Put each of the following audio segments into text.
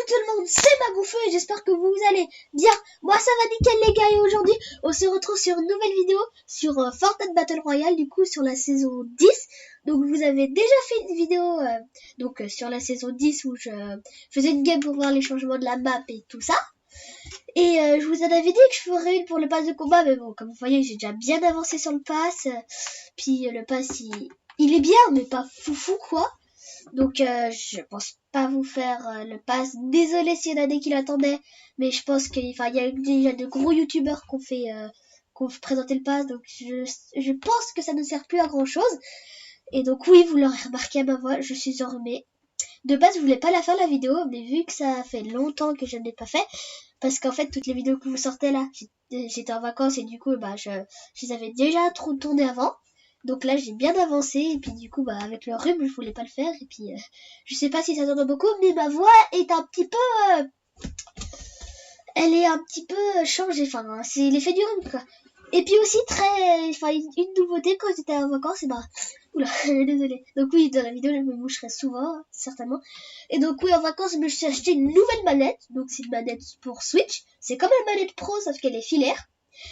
tout le monde, c'est Magoufeu et j'espère que vous allez bien. Moi ça va nickel les gars et aujourd'hui on se retrouve sur une nouvelle vidéo sur Fortnite Battle Royale, du coup sur la saison 10. Donc vous avez déjà fait une vidéo sur la saison 10 où je faisais une game pour voir les changements de la map et tout ça. Et je vous en avais dit que je ferais une pour le pass de combat, mais bon comme vous voyez j'ai déjà bien avancé sur le pass. Puis le pass il est bien mais pas foufou quoi. Donc je pense pas vous faire le pass. Désolé s'il y en a des qui l'attendaient, mais je pense qu'il y a déjà de gros youtubeurs qui ont présenté le pass, donc je pense que ça ne sert plus à grand chose. Et donc oui, vous l'aurez remarqué à ma voix, je suis enrhumée. De base, je voulais pas la faire la vidéo, mais vu que ça fait longtemps que je ne l'ai pas fait, parce qu'en fait toutes les vidéos que vous sortez là, j'étais en vacances et du coup je les avais déjà trop tournées avant. Donc là j'ai bien avancé et puis du coup avec le rhume je voulais pas le faire et puis je sais pas si ça s'entend beaucoup mais ma voix est un petit peu elle est un petit peu changée, enfin c'est l'effet du rhume quoi. Et puis aussi une nouveauté quand j'étais en vacances et oula désolée. Donc oui dans la vidéo je me moucherai souvent certainement. Et donc oui en vacances je me suis acheté une nouvelle manette, donc c'est une manette pour Switch, c'est comme une manette pro sauf qu'elle est filaire.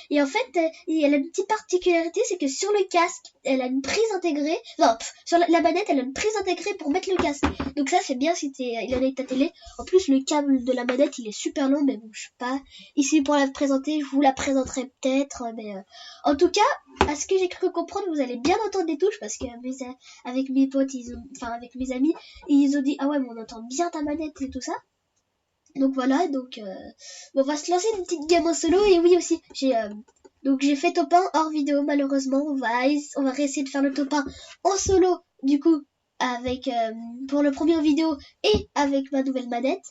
Et en fait, elle a une petite particularité, c'est que sur le casque, elle a une prise intégrée. Non, sur la manette, elle a une prise intégrée pour mettre le casque. Donc ça, c'est bien si t'es il en est ta télé. En plus, le câble de la manette, il est super long, mais bon, je suis pas ici pour la présenter. Je vous la présenterai peut-être, mais en tout cas, à ce que j'ai cru comprendre, vous allez bien entendre des touches parce que avec mes potes, avec mes amis, ils ont dit ah ouais, mais on entend bien ta manette et tout ça. Donc voilà, on va se lancer une petite game en solo. Et oui aussi, j'ai fait top 1 hors vidéo malheureusement. On va réessayer de faire le top 1 en solo du coup avec pour le premier vidéo et avec ma nouvelle manette.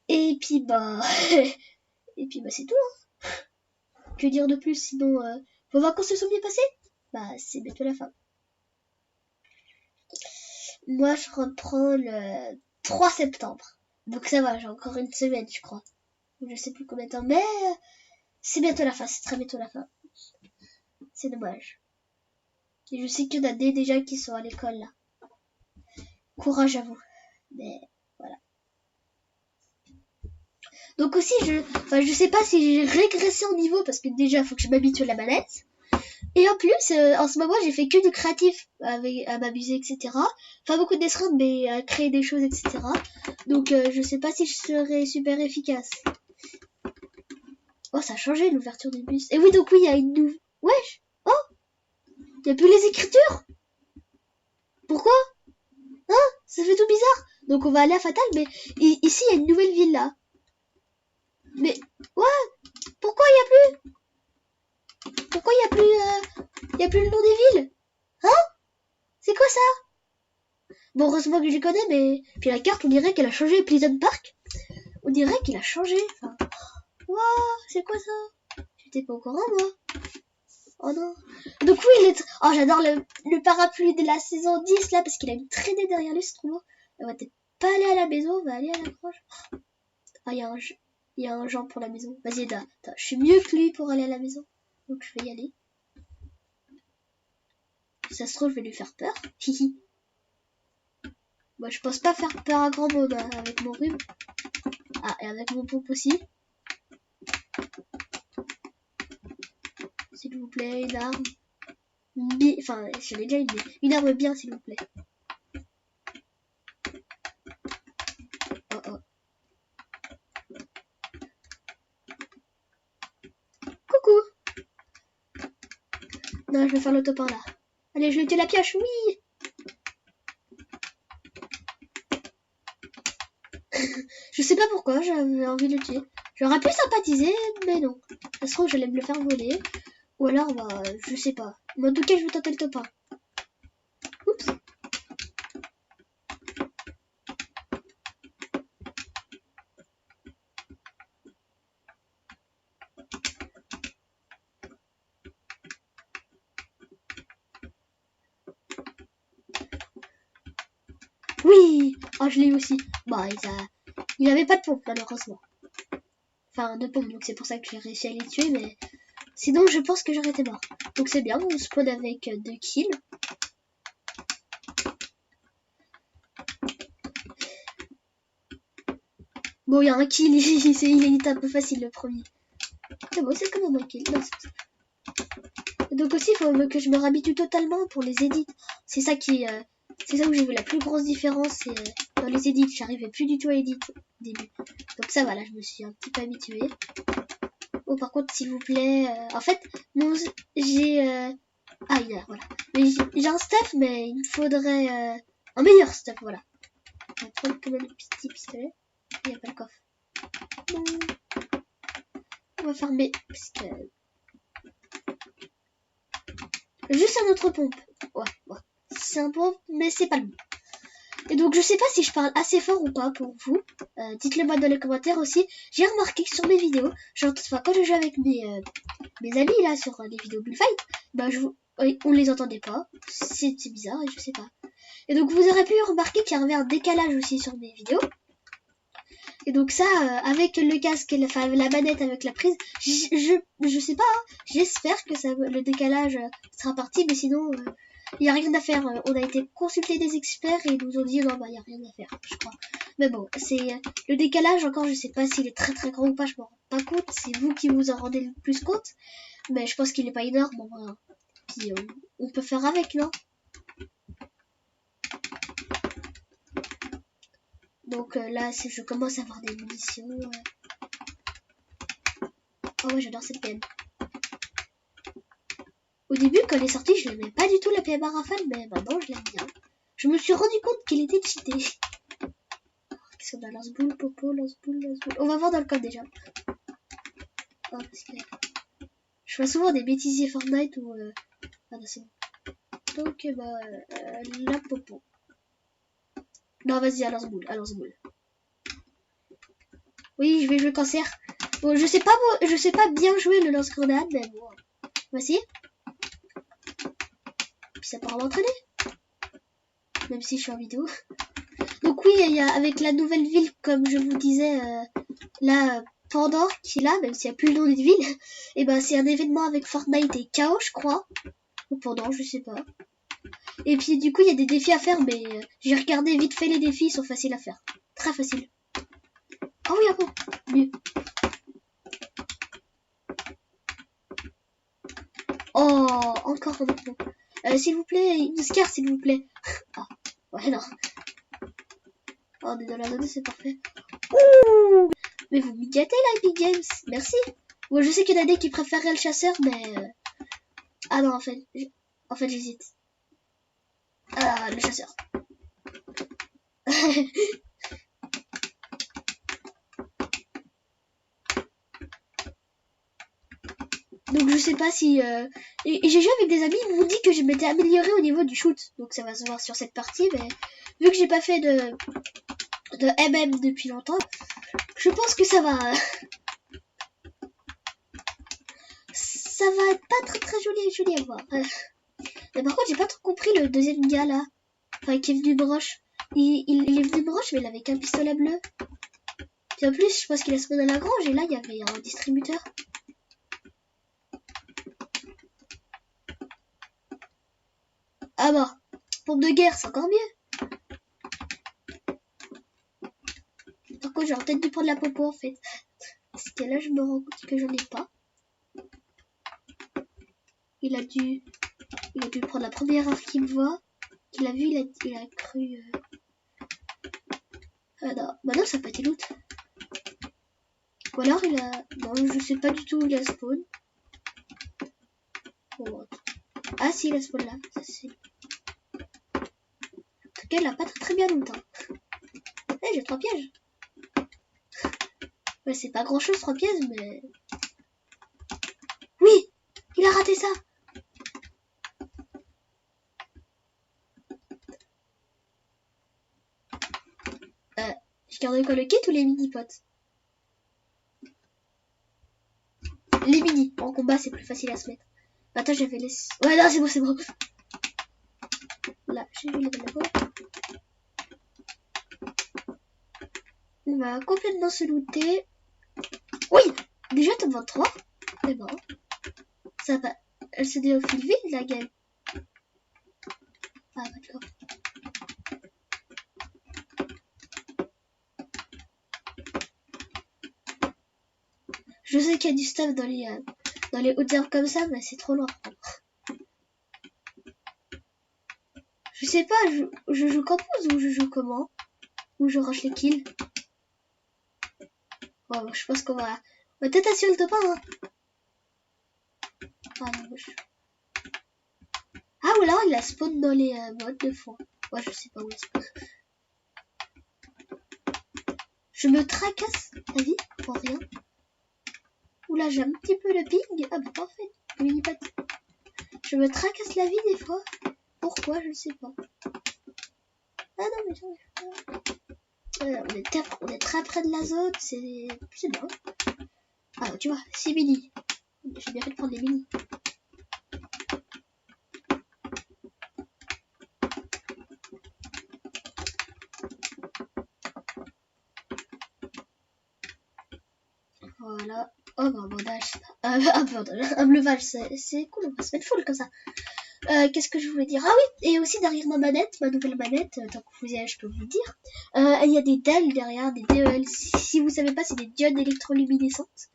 Et puis c'est tout. Hein. Que dire de plus sinon vos vacances se sont bien passées? C'est bientôt la fin. Moi je reprends le 3 septembre. Donc ça va, j'ai encore une semaine je crois. Je sais plus combien de temps, mais c'est bientôt la fin, c'est très bientôt la fin. C'est dommage. Et je sais qu'il y en a déjà qui sont à l'école là. Courage à vous. Mais voilà. Donc aussi, je sais pas si j'ai régressé en niveau parce que déjà, il faut que je m'habitue à la manette. Et en plus, en ce moment, j'ai fait que du créatif à m'amuser, etc. Pas beaucoup de dessins, mais à créer des choses, etc. Donc, je sais pas si je serai super efficace. Oh, ça a changé l'ouverture du bus. Et oui, donc oui, il y a une nouvelle... Wesh. Oh, il y a plus les écritures. Pourquoi? Hein? Ça fait tout bizarre. Donc on va aller à Fatal, mais ici il y a une nouvelle ville là. Mais ouais, pourquoi il y a plus? Pourquoi il y a plus le nom des villes? Hein? C'est quoi ça? Bon heureusement que je connais, mais puis la carte on dirait qu'elle a changé. Pleasant Park, on dirait qu'il a changé. Enfin, wow, c'est quoi ça? J'étais pas au courant moi. Oh non. Donc oui, oh j'adore le parapluie de la saison 10 là parce qu'il a une traînée derrière lui, c'est trop beau. On va peut-être pas aller à la maison, on va aller à la grange. Ah, il y a un genre pour la maison. Vas-y, attends, je suis mieux que lui pour aller à la maison. Donc je vais y aller. Si ça se trouve, je vais lui faire peur. Hihi. Moi, je pense pas faire peur à grand monde hein, avec mon rhume. Ah, et avec mon pompe aussi. S'il vous plaît, une arme. Enfin, j'en ai déjà une arme bien, s'il vous plaît. Oh oh. Coucou. Non, je vais faire le top 1 là. Allez, je vais jeter la pioche, oui. Je sais pas pourquoi, j'avais envie de le tuer. J'aurais pu sympathiser, mais non. Ça se trouve, j'allais me le faire voler. Ou alors, je sais pas. Mais en tout cas, je vais tenter le top 1. Oups. Oui. Ah, je l'ai eu aussi. Il avait pas de pompe, malheureusement. Enfin, de pompe, donc c'est pour ça que j'ai réussi à les tuer, mais... Sinon, je pense que j'aurais été mort. Donc c'est bien, on spawn avec 2 kills. Bon, il y a un kill, il est un peu facile le premier. C'est bon, c'est quand même un kill. Non, donc aussi, il faut que je me réhabitue totalement pour les edits. C'est ça qui... c'est ça où j'ai vu la plus grosse différence. C'est dans les edits, j'arrivais plus du tout à edit au début. Donc ça, voilà, je me suis un petit peu habituée. Oh, par contre, s'il vous plaît... en fait, non, j'ai... Ah, il y a, voilà. Mais j'ai un stuff, mais il me faudrait un meilleur stuff, voilà. On va prendre quand même le petit pistolet. Il n'y a pas le coffre. Non. On va fermer, parce que... Juste un autre pompe. Ouais. C'est un pompe, mais c'est pas le bon. Et donc, je sais pas si je parle assez fort ou pas pour vous. Dites-le moi dans les commentaires aussi. J'ai remarqué que sur mes vidéos, genre, quand je joue avec mes amis, là, sur les vidéos Bullfight, bah, on les entendait pas. C'est bizarre, et je sais pas. Et donc, vous aurez pu remarquer qu'il y avait un décalage aussi sur mes vidéos. Et donc ça, avec le casque et la manette avec la prise, je sais pas, hein, j'espère que le décalage sera parti, mais sinon, il n'y a rien à faire. On a été consulter des experts et ils nous ont dit non, bah il n'y a rien à faire, je crois. Mais bon, c'est le décalage encore, je sais pas s'il est très très grand ou pas, je m'en rends pas compte, c'est vous qui vous en rendez le plus compte, mais je pense qu'il est pas énorme, bon, voilà. Puis on peut faire avec, non? Donc là, je commence à avoir des munitions. Oh ouais, j'adore cette PM. Au début, quand elle est sortie, je l'aimais pas du tout la PM à rafale, mais maintenant je l'aime bien. Je me suis rendu compte qu'elle était cheatée. Qu'est-ce qu'on a? Lance-boule, popo, lance-boule, lance-boule. On va voir dans le code déjà. Oh, parce que je fais souvent des bêtisiers Fortnite ou... Ah non, c'est bon. Donc, la popo. Non, vas-y, à lance-boule, à lance-boule. Oui, je vais jouer cancer. Bon, je sais pas bien jouer le lance-grenade, mais bon. On va essayer. Puis ça pourra m'entraîner. Même si je suis en vidéo. Donc oui, il y a, avec la nouvelle ville, comme je vous disais, là, Pandore, qui est là, même s'il n'y a plus le nom d'une ville, et ben c'est un événement avec Fortnite et Chaos, je crois. Ou Pandore, je sais pas. Et puis du coup, il y a des défis à faire, mais j'ai regardé vite fait les défis, ils sont faciles à faire. Très facile. Ah oui, encore mieux. Oh, encore un autre. S'il vous plaît, une scar, s'il vous plaît. Ah, ouais, non. Oh, on est dans la zone, c'est parfait. Ouh, mais vous m'y gâtez là, Epic Games. Merci. Bon, je sais qu'il y en a des qui préfèrent le chasseur, mais... Ah non, en fait, j'hésite. Ah, le chasseur. Donc je sais pas si... Et j'ai joué avec des amis, ils m'ont dit que je m'étais améliorée au niveau du shoot. Donc ça va se voir sur cette partie, mais... Vu que j'ai pas fait de MM depuis longtemps, je pense que ça va... Ça va être pas très très joli à voir. Mais par contre, j'ai pas trop compris le deuxième gars là. Enfin, qui est venu broche. Il est venu broche, mais il avait qu'un pistolet bleu. Puis en plus, je pense qu'il a spawn à la grange, et là, il y avait un distributeur. Ah bah, pompe de guerre, c'est encore mieux. Par contre, j'aurais peut-être dû prendre la popo en fait. Parce que là, je me rends compte que j'en ai pas. Il a dû prendre la première arme qu'il me voit. Qu'il a vu, il a cru... Ah non, bah non, ça n'a pas été loot. Ou alors il a... Non, je sais pas du tout où il a spawn. Bon. Ah si, il a spawn là, ça c'est... En tout cas, il a pas très bien longtemps. Eh, j'ai 3 pièges. Ouais, c'est pas grand chose 3 pièges, mais... Oui, il a raté ça. Je garde quoi, le kit ou les mini-potes? Les mini. En combat, c'est plus facile à se mettre. Attends, j'avais laissé... Ouais, non, c'est bon. Là, j'ai vu les là-bas. On va complètement se looter. Oui, déjà top 23. C'est bon. Ça va. Elle se dit au fil vide, la game. Ah, d'accord. Je sais qu'il y a du stuff dans les hautes herbes comme ça, mais c'est trop loin. Je sais pas, je joue compose ou je joue comment? Ou je rush les kills? Bon, je pense qu'on va peut-être assurer le top 1, hein. Ah non, ah ou alors il a spawn dans les modes de fond. Ouais, je sais pas où il spawn. Je me tracasse la vie pour rien. Oula, j'ai un petit peu le ping. Ah bah parfait. Je me tracasse la vie des fois. Pourquoi, je ne sais pas. Ah non, mais on est très près de la zone, c'est bien. Ah, tu vois, 6 mini. J'ai bien fait de prendre des mini. Voilà. Oh bah bandage. Un bleuvage, c'est cool, on va se mettre full comme ça. Qu'est-ce que je voulais dire? Ah oui, et aussi derrière ma manette, ma nouvelle manette, tant que vous y avez, je peux vous le dire. Il y a des DEL derrière, des DEL. Si vous savez pas, c'est des diodes électroluminescentes.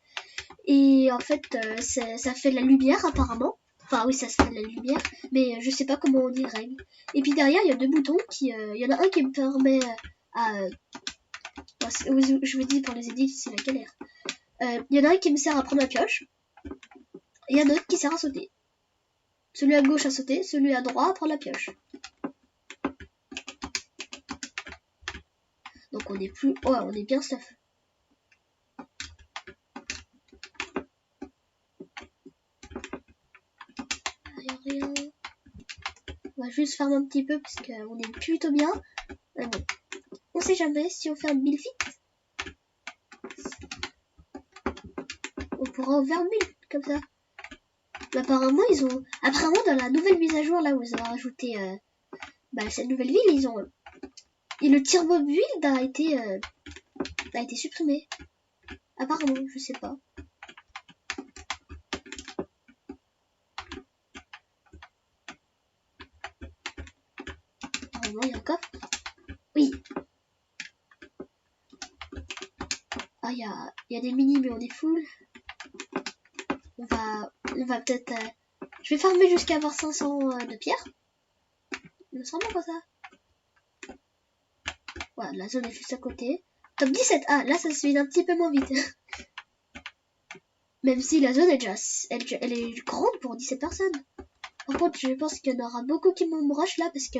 Et en fait, ça fait de la lumière apparemment. Enfin oui, ça se fait de la lumière, mais je sais pas comment on y règle. Et puis derrière, il y a deux boutons qui, il y en a un qui me permet je vous dis pour les édits, c'est la galère. Il y en a un qui me sert à prendre la pioche. Et il y en a un autre qui sert à sauter. Celui à gauche à sauter, celui à droite à prendre la pioche. Donc on est plus... Ouais, on est bien stuff. Rien. On va juste farmer un petit peu parce qu'on est plutôt bien. Mais bon, on sait jamais si on fait un 1000 feet. On pourra en faire 1000 comme ça. Mais apparemment, apparemment, dans la nouvelle mise à jour, là où ils ont rajouté cette nouvelle ville, ils ont... Et le turbo build a été supprimé. Apparemment, je sais pas. Apparemment, il y a un coffre. Oui. Ah, il y a des mini, mais on est full. On va peut-être... je vais farmer jusqu'à avoir 500 de pierre. Il me semble pas ça. Voilà, la zone est juste à côté. Top 17. Ah, là, ça se vide un petit peu moins vite. Même si la zone est déjà... Elle est grande pour 17 personnes. Par contre, je pense qu'il y en aura beaucoup qui me rush là parce que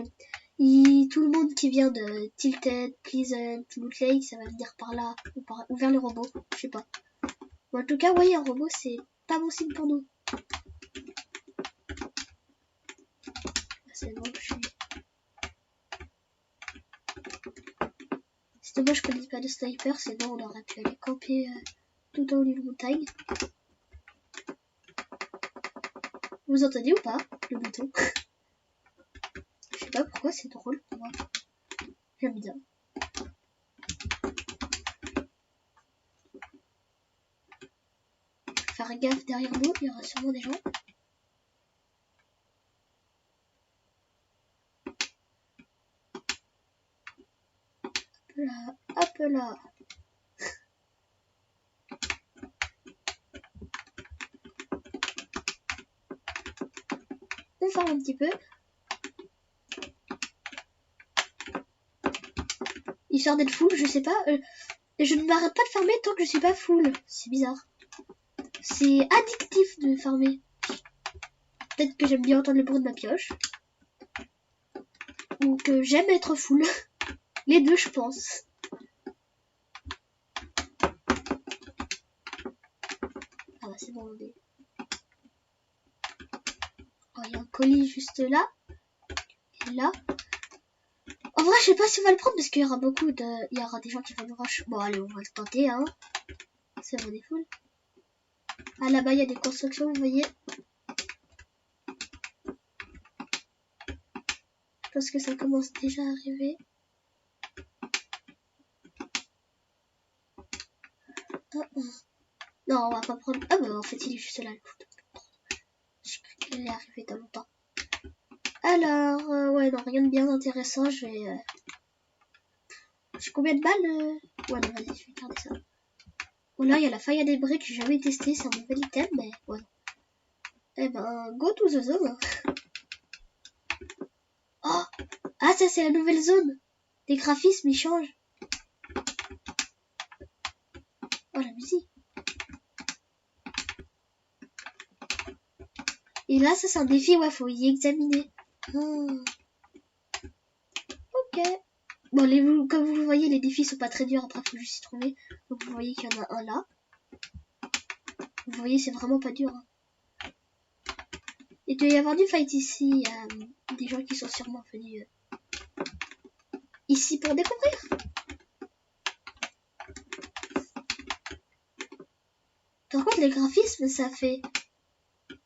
tout le monde qui vient de Tilted, Pleasant, Loot Lake, ça va venir par là ou vers les robots. Je sais pas. Bon, en tout cas, oui, un robot, c'est pas bon signe pour nous. C'est bon, je suis... C'est dommage je connais pas de sniper, sinon on aurait pu aller camper tout en haut d'une montagne. Vous entendez ou pas le bouton? Je sais pas pourquoi, c'est drôle pour moi. J'aime bien. Faire gaffe derrière nous, il y aura sûrement des gens. Hop là. On farme un petit peu. Histoire d'être full, je sais pas. Je ne m'arrête pas de farmer tant que je suis pas full. C'est bizarre. C'est addictif de farmer. Peut-être que j'aime bien entendre le bruit de ma pioche. Ou que j'aime être full. Les deux, je pense. Ah bah c'est bon, on est... Oh, il y a un colis juste là. Et là. En vrai, je sais pas si on va le prendre parce qu'il y aura il y aura des gens qui vont nous rush. Bon, allez, on va le tenter, hein. C'est bon, des full. Ah, là-bas, il y a des constructions, vous voyez. Je pense que ça commence déjà à arriver. Non, on va pas prendre... Ah bah en fait il est juste là le coup. Je crois qu'il est arrivé dans longtemps. Alors, ouais, non, rien de bien intéressant. J'ai combien de balles? Ouais, non, vas-y, je vais garder ça. Oh là, il y a la faille à des briques, j'ai jamais testé, c'est un nouvel item, mais ouais. Eh ben, go to the zone. Oh, ah, ça c'est la nouvelle zone. Les graphismes, ils changent. Oh, la musique. Et là, ça c'est un défi, ouais, faut y examiner. Oh. Ok. Bon, comme vous le voyez, les défis sont pas très durs, après faut juste y trouver. Donc vous voyez qu'il y en a un là. Vous voyez, c'est vraiment pas dur. Hein. Il doit y avoir du fight ici. Des gens qui sont sûrement venus ici pour découvrir. Par contre, les graphismes, ça fait...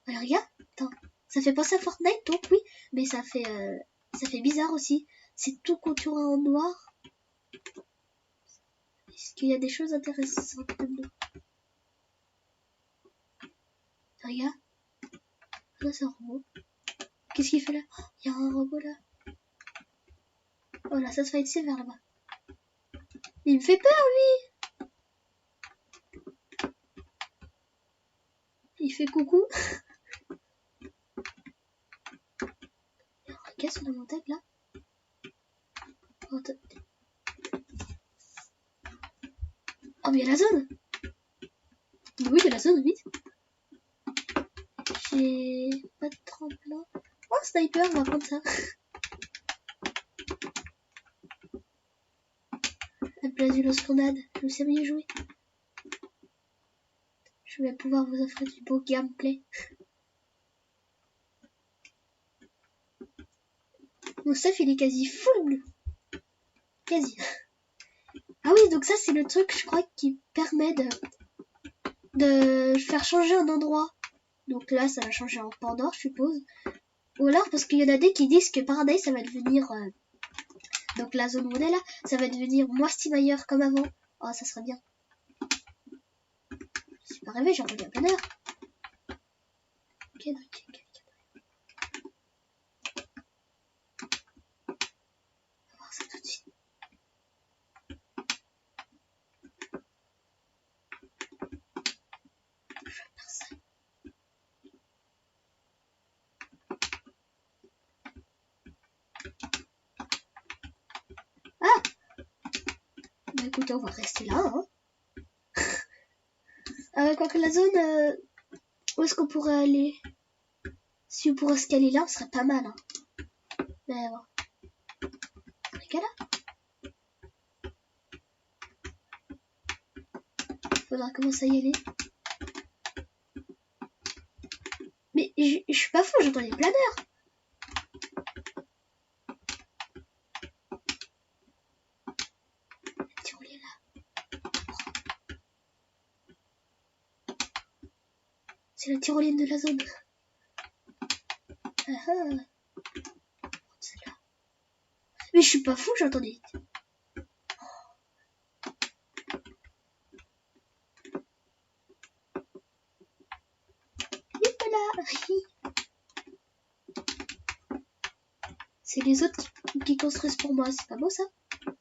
Alors, regarde, attends. Ça fait penser à Fortnite, donc oui. Mais ça fait bizarre aussi. C'est tout contouré en noir. Est-ce qu'il y a des choses intéressantes dedans? Regarde. Là, c'est un robot. Qu'est-ce qu'il fait là? Il y a un robot là. Oh là, ça se fight sévère là-bas. Il me fait peur, lui. Il fait coucou. Regarde sur la montagne là. Oh, mais il y a la zone. Oui, il y a la zone, vite. J'ai pas de tremplin. Oh, sniper, on va prendre ça. La place du lance-grenade, je sais bien jouer. Je vais pouvoir vous offrir du beau gameplay. Mon stuff, il est quasi full bleu. Quasi. Ah oui, donc ça, c'est le truc, je crois, qui permet de faire changer un endroit. Donc là, ça va changer en Pandore, je suppose. Ou alors, parce qu'il y en a des qui disent que Paradise, ça va devenir... donc la zone où on est là, ça va devenir Moistimailleur comme avant. Oh, ça serait bien. Je suis pas rêvé, j'ai entendu un planeur. Ok, ok. On va voir ça tout de suite. Ah! Bah écoutez, on va rester là, hein. Quoique la zone... où est-ce qu'on pourrait aller? Si on pourrait se caler là, ce serait pas mal, hein. Mais bon. Regarde là. Faudra commencer à y aller. Mais je suis pas fou, j'entends les planeurs. La tyrolienne là. C'est la tyrolienne de la zone. Ah ah. Celle-là. Mais je suis pas fou, j'entendais. C'est les autres qui construisent pour moi, c'est pas beau ça? On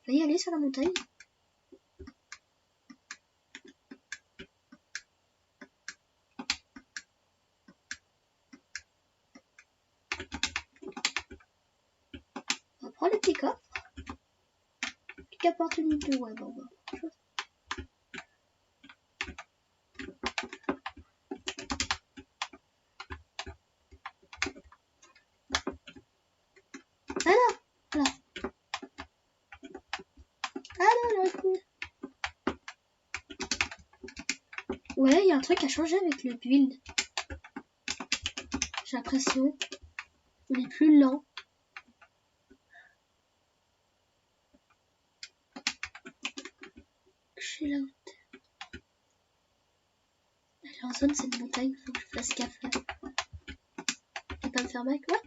va y aller sur la montagne. On va prendre le petit coffre. Qui apporte une de ouais, bon, ouais, il y a un truc à changer avec le build. J'ai l'impression. On est plus lent. Je suis là. En zone, c'est une montagne, faut que je fasse gaffe là. Je vais pas me faire mal. What?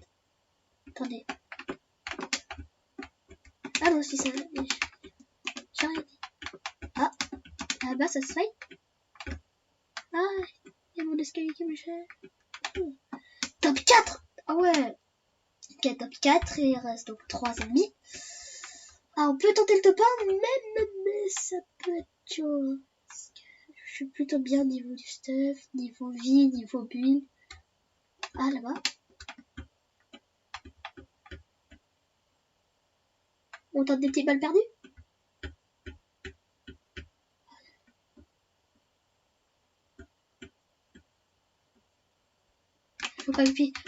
Attendez. Ah non, si ça. J'ai rien dit. Ah, là-bas, ça se fait. Ah, il y a mon escalier qui me cherche. Top 4! Ah ouais! Ok, top 4, et il reste donc 3 ennemis. Ah, on peut tenter le top 1, mais ça peut être chaud. Hein. Je suis plutôt bien niveau du stuff, niveau vie, niveau build. Ah, là-bas. On tente des petites balles perdues.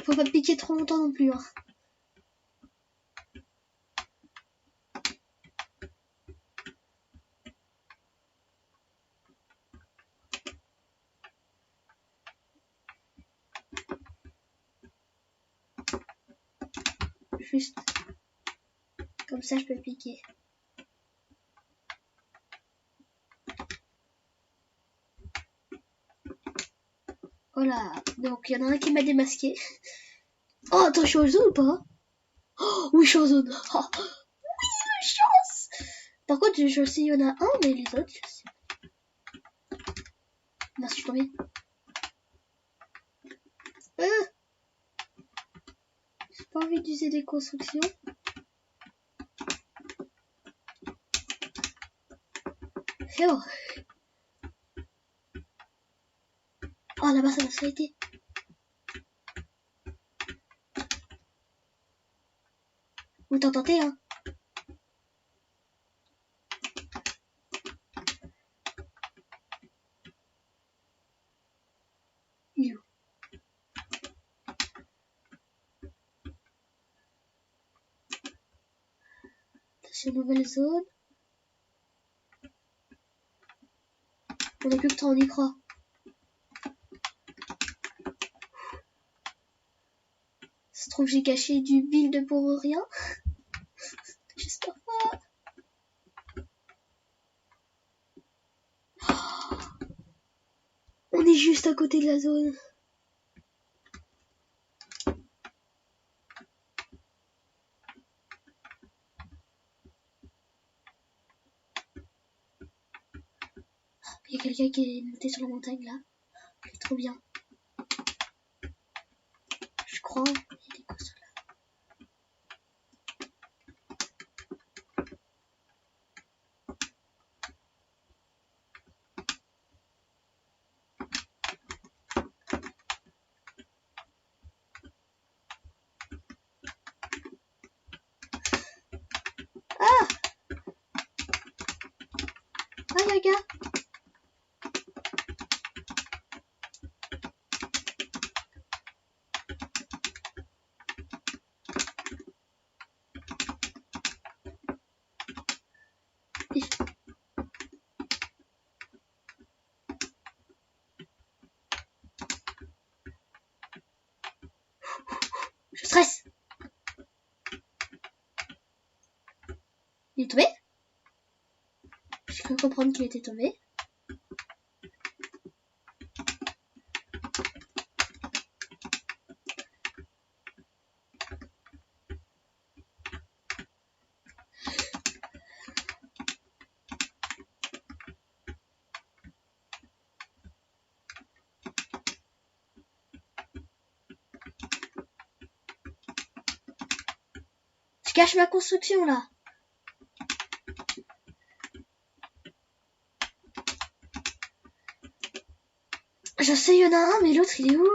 Faut pas piquer trop longtemps non plus. Hein. Juste comme ça je peux piquer. Voilà, donc il y en a un qui m'a démasqué. Oh, attends, je suis en zone ou pas? Oh, oui, je suis en zone. Oh, oui, la chance. Par contre, je sais, il y en a un, mais les autres, je sais. Merci, je suis tombée. J'ai pas envie d'user des constructions. C'est bon. Oh, là-bas, ça a été. Autant tenter, hein. Il est où? Attention, nouvelle zone. On a plus que 3, on y croit. Ça se trouve, j'ai caché du build pour rien. J'espère pas. On est juste à côté de la zone. Il y a quelqu'un qui est monté sur la montagne là. C'est trop bien. Je crois. Il y a des courses là. Ah! Ah, les gars! Je stresse! Il est tombé? Je peux comprendre qu'il était tombé. Je cache ma construction là. Je sais, il y en a un, mais l'autre il est où?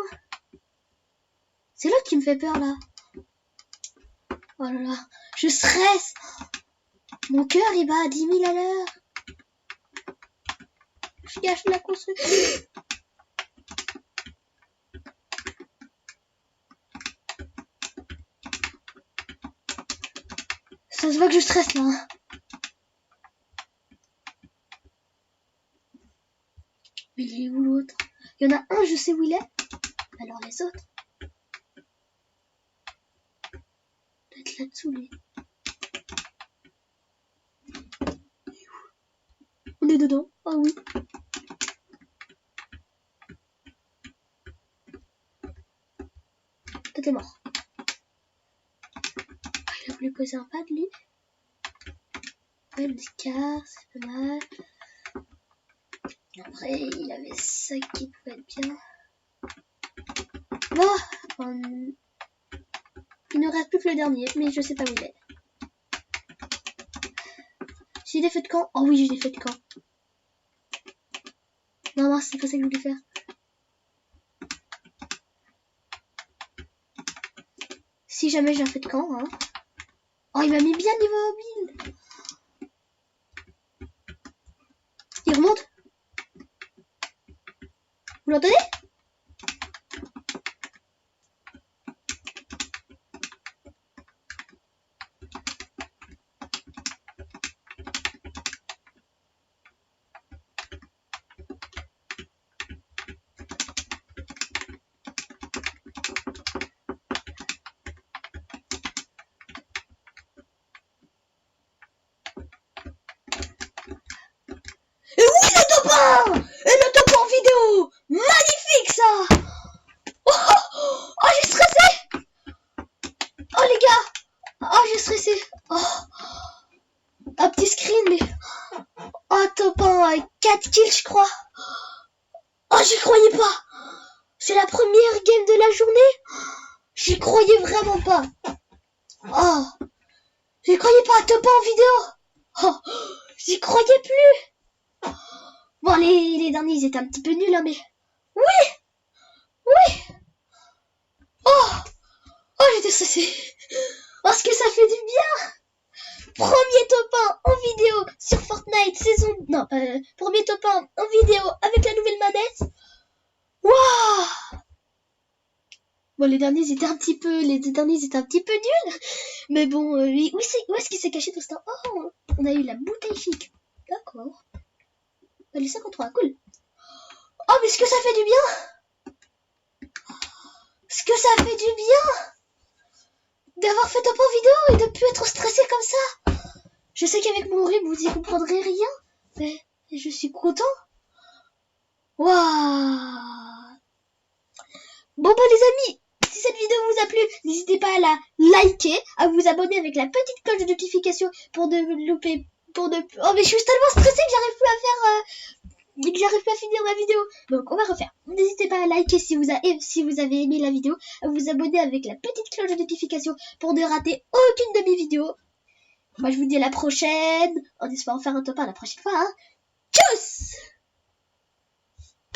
C'est l'autre qui me fait peur là. Oh là là, je stresse. Mon cœur il bat à 10 000 à l'heure. Je cache la construction. Ça se voit que je stresse là. Mais il est où l'autre? Il y en a un, je sais où il est. Alors les autres. Doit être là-dessous lui. On est dedans. Oh oui. Toi t'es mort. Ah, il a voulu poser un pad lui. Ouais, le car, c'est pas mal. Après, il avait ça qui pouvait être bien. Bon, il ne reste plus que le dernier, mais je sais pas où il est. J'ai des feux de camp. Oh oui, j'ai des feux de camp. Non, c'est pas ça que je voulais faire. Si jamais j'ai un feu de camp, hein. Oh, il m'a mis bien niveau mobile. Il remonte. Vous l'entendez? Et oui, le top 1! Et le top 1 en vidéo! Magnifique ça! Oh, oh, oh, j'ai stressé! Oh les gars! Oh, j'ai stressé! Oh, un petit screen, mais... Oh, top 1, 4 kills, je crois. Oh, j'y croyais pas! C'est la première game de la journée! J'y croyais vraiment pas! Oh! J'y croyais pas, top 1 en vidéo! Oh! J'y croyais plus! Bon, les derniers, ils étaient un petit peu nuls, hein, mais... Oui! Oui! Oh! Oh, j'étais stressée! Parce que ça fait du bien! Premier top 1 en vidéo sur Fortnite saison... Non, premier top 1 en vidéo avec la nouvelle manette. Waouh! Bon, les derniers étaient un petit peu... Les deux derniers étaient un petit peu nuls. Mais bon, où est-ce qu'il s'est caché tout ce temps? Oh! On a eu la bouteille chic. D'accord. Les 53, cool. Oh, mais ce que ça fait du bien! Ce que ça fait du bien! D'avoir fait top en vidéo et de plus être stressé comme ça. Je sais qu'avec mon rythme, vous y comprendrez rien, mais je suis content. Waouh! Bon bah les amis, si cette vidéo vous a plu, n'hésitez pas à la liker, à vous abonner avec la petite cloche de notification pour ne louper... Oh mais je suis tellement stressée que j'arrive plus à faire... que j'arrive plus à finir ma vidéo. Donc on va refaire. N'hésitez pas à liker si vous avez aimé la vidéo, à vous abonner avec la petite cloche de notification pour ne rater aucune de mes vidéos. Moi je vous dis à la prochaine, en espérant faire un top 1 la prochaine fois. Hein. Tchuss!